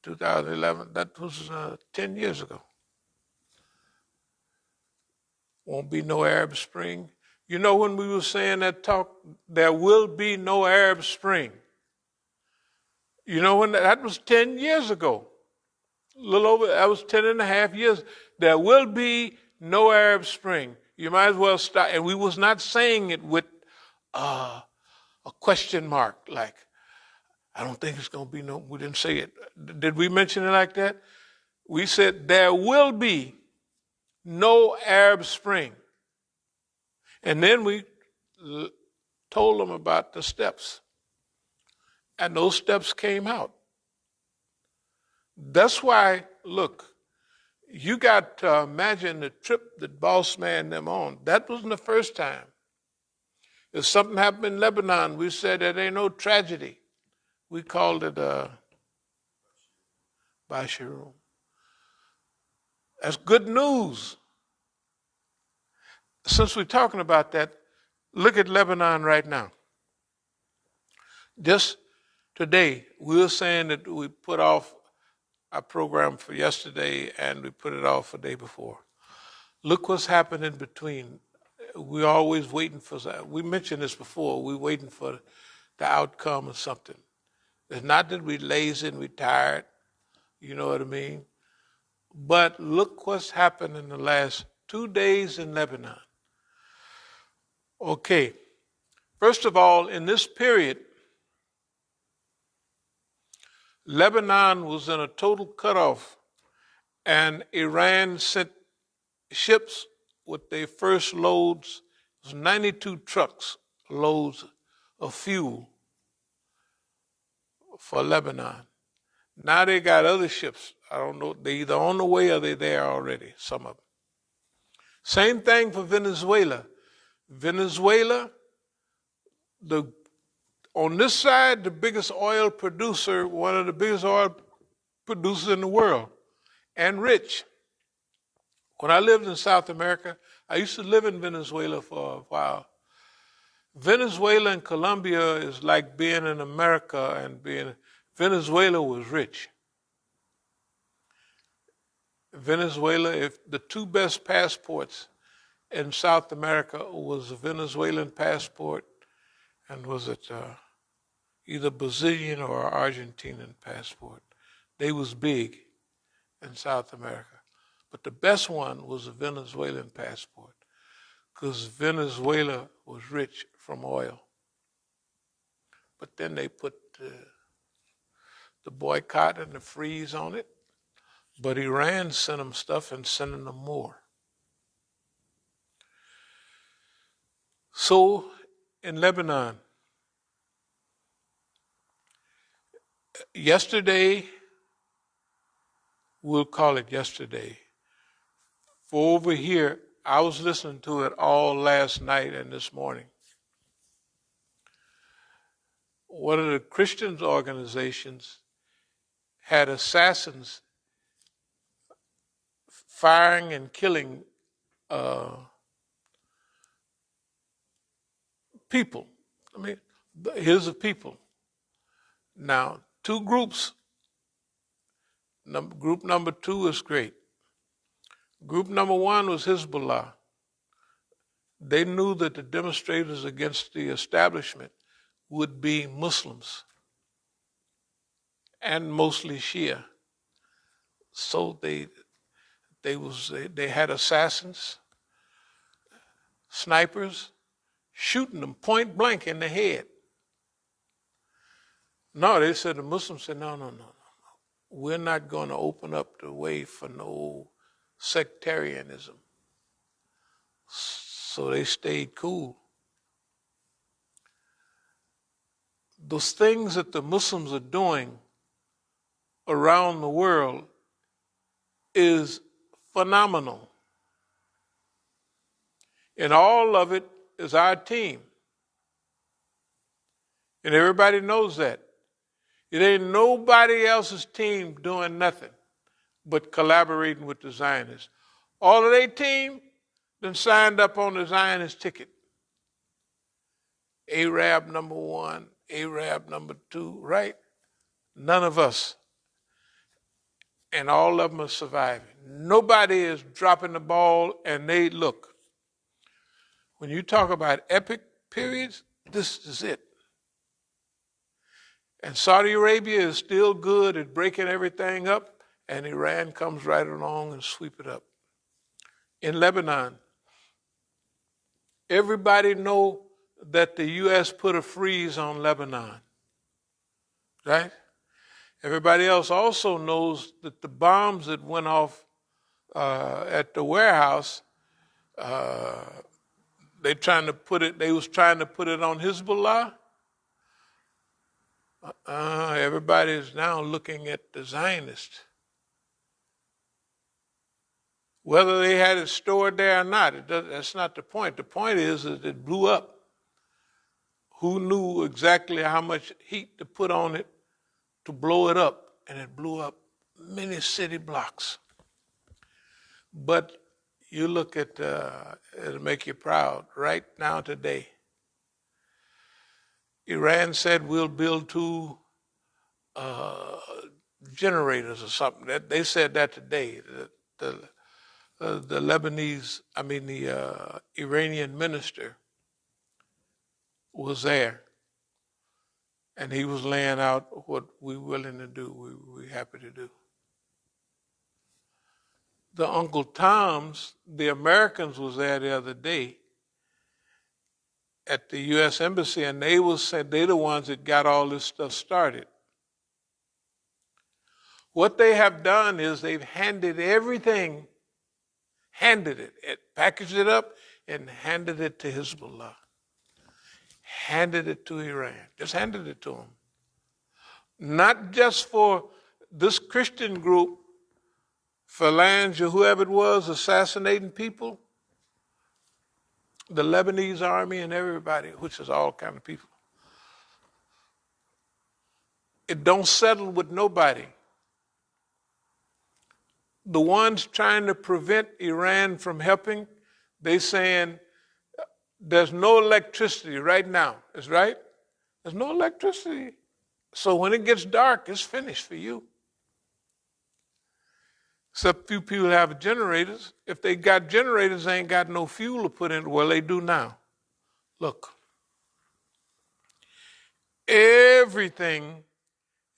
2011. That was 10 years ago. Won't be no Arab Spring. You know, when we were saying that talk, there will be no Arab Spring. You know, when that was 10 years ago. A little over, that was 10 and a half years. There will be no Arab Spring. You might as well stop. And we was not saying it with a question mark, like, I don't think it's going to be no, we didn't say it. Did we mention it like that? We said there will be no Arab Spring. And then we told them about the steps. And those steps came out. That's why, look, you got to imagine the trip that Boss Man them on. That wasn't the first time. If something happened in Lebanon, we said that ain't no tragedy. We called it Bashiru. That's good news. Since we're talking about that, look at Lebanon right now. Just today, we were saying that we put off our program for yesterday and we put it off for the day before. Look what's happened in between. We're always waiting for, we mentioned this before, we're waiting for the outcome of something. It's not that we're lazy and we're tired, you know what I mean? But look what's happened in the last 2 days in Lebanon. Okay, first of all, in this period, Lebanon was in a total cutoff, and Iran sent ships with their first loads, it was 92 trucks, loads of fuel for Lebanon. Now they got other ships. I don't know, they either on the way or they're there already, some of them. Same thing for Venezuela. Venezuela, on this side, the biggest oil producer, one of the biggest oil producers in the world, and rich. When I lived in South America, I used to live in Venezuela for a while. Venezuela and Colombia is like being in America and Venezuela was rich. Venezuela, if the two best passports in South America was a Venezuelan passport and was it either Brazilian or Argentinian passport. They was big in South America. But the best one was a Venezuelan passport because Venezuela was rich from oil. But then they put the boycott and the freeze on it. But Iran sent them stuff and sending them more. So in Lebanon, yesterday, we'll call it yesterday. For over here, I was listening to it all last night and this morning. One of the Christian organizations had assassins firing and killing people. I mean, here's the people. Now, two groups. Group number 2 is great. Group number 1 was Hezbollah. They knew that the demonstrators against the establishment would be Muslims and mostly Shia. So they had assassins, snipers, shooting them point blank in the head. No, they said, the Muslims said, no. We're not going to open up the way for no sectarianism. So they stayed cool. Those things that the Muslims are doing around the world is phenomenal. And all of it is our team. And everybody knows that. It ain't nobody else's team doing nothing but collaborating with the Zionists. All of their team then signed up on the Zionist ticket. Arab number 1, Arab number 2, right? None of us and all of them are surviving. Nobody is dropping the ball, and they look. When you talk about epic periods, this is it. And Saudi Arabia is still good at breaking everything up, and Iran comes right along and sweep it up. In Lebanon, everybody know that the U.S. put a freeze on Lebanon, right? Everybody else also knows that the bombs that went off at the warehouse, they was trying to put it on Hezbollah. Everybody is now looking at the Zionists. Whether they had it stored there or not, that's not the point. The point is that it blew up. Who knew exactly how much heat to put on it to blow it up? And it blew up many city blocks. But you look at, it'll make you proud. Right now today, Iran said we'll build 2 generators or something. They said that today. The Iranian minister was there, and he was laying out what we're willing to do, we're happy to do. The Uncle Toms, the Americans was there the other day at the U.S. Embassy, and they said they're the ones that got all this stuff started. What they have done is they've handed everything, packaged it up, and handed it to Hezbollah. Handed it to Iran. Just handed it to them. Not just for this Christian group, Phalange or whoever it was, assassinating people, the Lebanese army and everybody, which is all kind of people. It don't settle with nobody. The ones trying to prevent Iran from helping, they saying there's no electricity right now. Is right? There's no electricity. So when it gets dark, it's finished for you. Except few people have generators. If they got generators, they ain't got no fuel to put in. Well, they do now. Look. Everything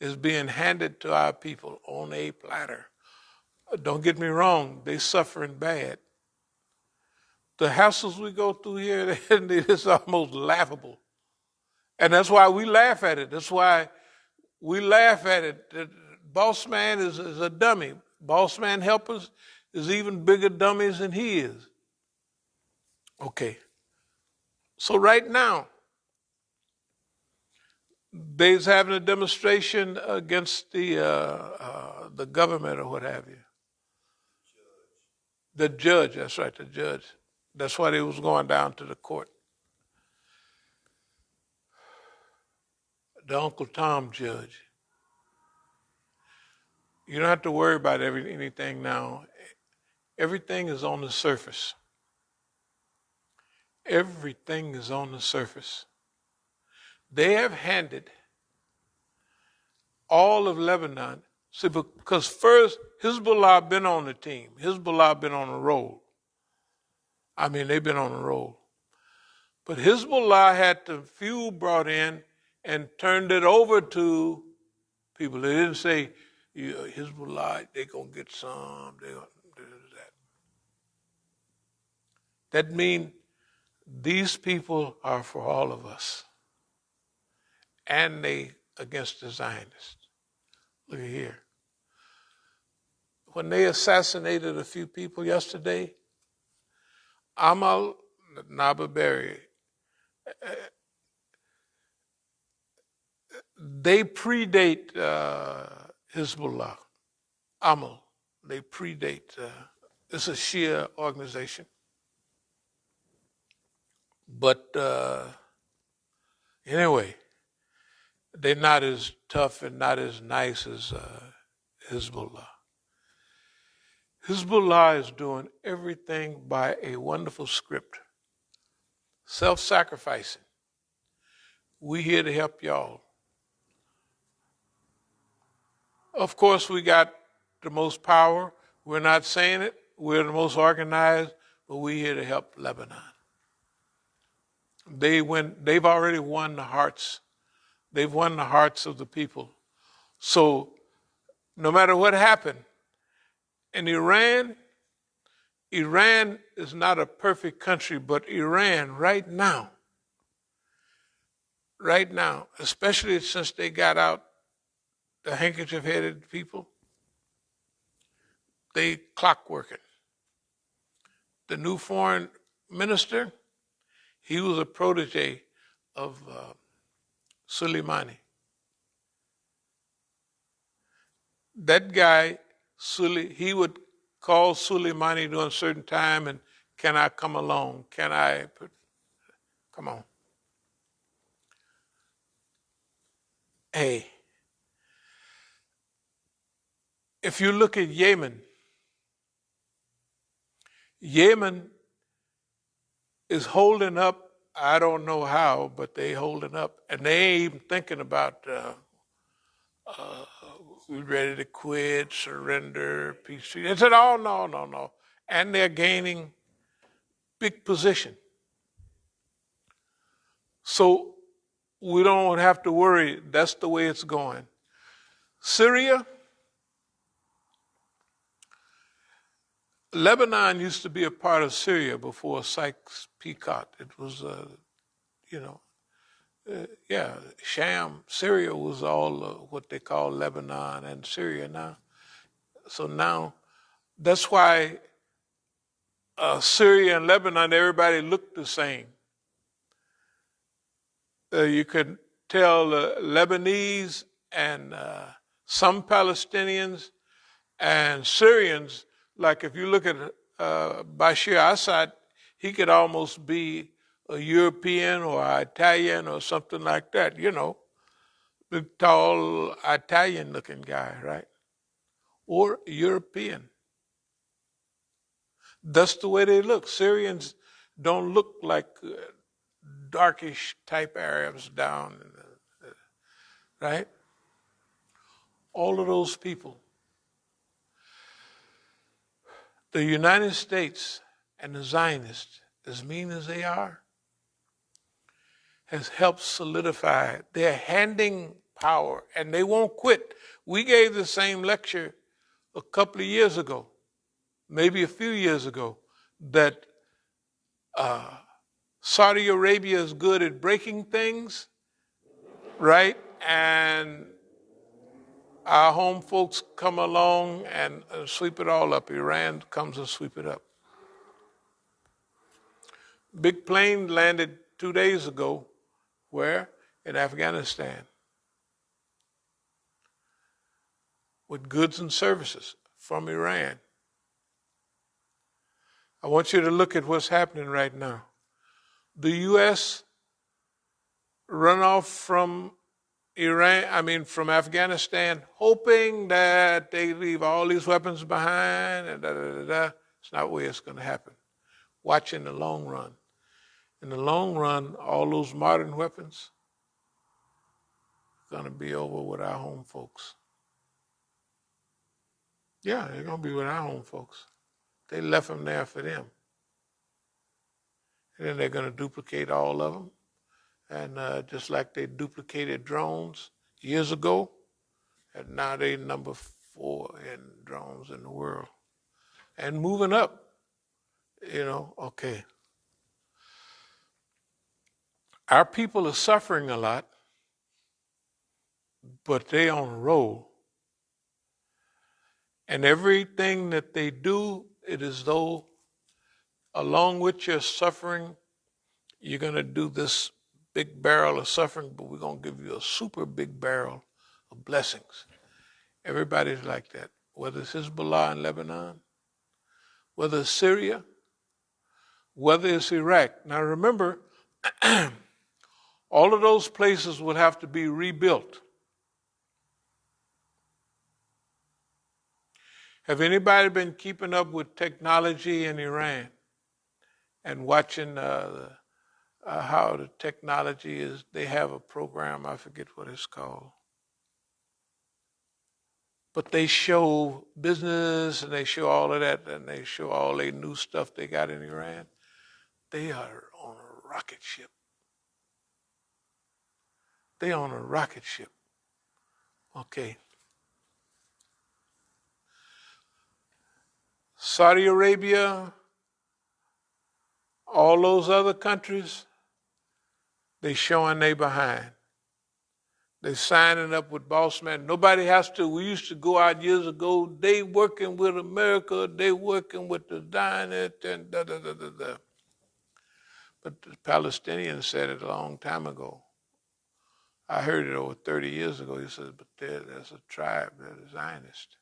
is being handed to our people on a platter. Don't get me wrong, they suffering bad. The hassles we go through here, it's almost laughable. And that's why we laugh at it. That's why we laugh at it. The boss man is a dummy. Boss man helpers is even bigger dummies than he is. Okay. So right now, they's having a demonstration against the government or what have you. The judge, that's right, the judge. That's why they was going down to the court. The Uncle Tom judge. You don't have to worry about anything now. Everything is on the surface. Everything is on the surface. They have handed all of Lebanon. See, because first, Hezbollah been on the team. Hezbollah been on a roll. I mean, they've been on a roll. But Hezbollah had the fuel brought in and turned it over to people. They didn't say, Hezbollah, they're going to get some. They're gonna do that. That means these people are for all of us. And they against the Zionists. Look at here. When they assassinated a few people yesterday, Amal Nababeri, they predate Hezbollah. Amal, they predate. It's a Shia organization. But anyway, they're not as tough and not as nice as Hezbollah. Hezbollah is doing everything by a wonderful script. Self-sacrificing. We here to help y'all. Of course, we got the most power. We're not saying it. We're the most organized, but we're here to help Lebanon. They've already won the hearts. They've won the hearts of the people. So no matter what happened, in Iran is not a perfect country, but Iran right now, especially since they got out the handkerchief-headed people, they clockworking. The new foreign minister, he was a protege of Soleimani. That guy, he would call Soleimani during a certain time and, can I come along? Come on. Hey, if you look at Yemen is holding up. I don't know how, but they holding up. And they ain't even thinking about we ready to quit, surrender, peace. They said, oh, no. And they're gaining big position. So we don't have to worry. That's the way it's going. Syria, Lebanon used to be a part of Syria before Sykes-Picot. It was, Sham. Syria was all what they call Lebanon and Syria now. So now, that's why Syria and Lebanon, everybody looked the same. You could tell Lebanese and some Palestinians and Syrians, like if you look at Bashir Assad, he could almost be a European or Italian or something like that, big, tall, Italian-looking guy, right? Or European. That's the way they look. Syrians don't look like darkish type Arabs down, right? All of those people. The United States and the Zionists, as mean as they are, has helped solidify. They're handing power, and they won't quit. We gave the same lecture a couple of years ago, maybe a few years ago, that Saudi Arabia is good at breaking things, right? And our home folks come along and sweep it all up. Iran comes and sweep it up. Big plane landed 2 days ago. Where? In Afghanistan. With goods and services from Iran. I want you to look at what's happening right now. The U.S. run off from from Afghanistan, hoping that they leave all these weapons behind, and It's not the way it's going to happen. Watch in the long run. In the long run, all those modern weapons are going to be over with our home folks. Yeah, they're going to be with our home folks. They left them there for them. And then they're going to duplicate all of them. And just like they duplicated drones years ago, and now they're number 4 in drones in the world. And moving up, okay. Our people are suffering a lot, but they on a roll. And everything that they do, it is though, along with your suffering, you're going to do this big barrel of suffering, but we're going to give you a super big barrel of blessings. Everybody's like that. Whether it's Hezbollah in Lebanon, whether it's Syria, whether it's Iraq. Now remember, all of those places would have to be rebuilt. Have anybody been keeping up with technology in Iran and watching how the technology is? They have a program, I forget what it's called. But they show business and they show all of that and they show all their new stuff they got in Iran. They are on a rocket ship. They on a rocket ship. Okay. Saudi Arabia, all those other countries, they showing they behind. They signing up with boss man. Nobody has to. We used to go out years ago. They working with America. They working with the Zionist and da da da da da. But the Palestinians said it a long time ago. I heard it over 30 years ago. He said, but there's a tribe, they're Zionist.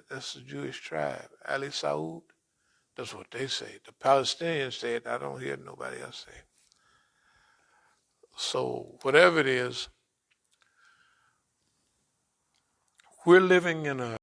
That's a Jewish tribe. Ali Saud, that's what they say. The Palestinians say it. I don't hear nobody else say it. So whatever it is, we're living in a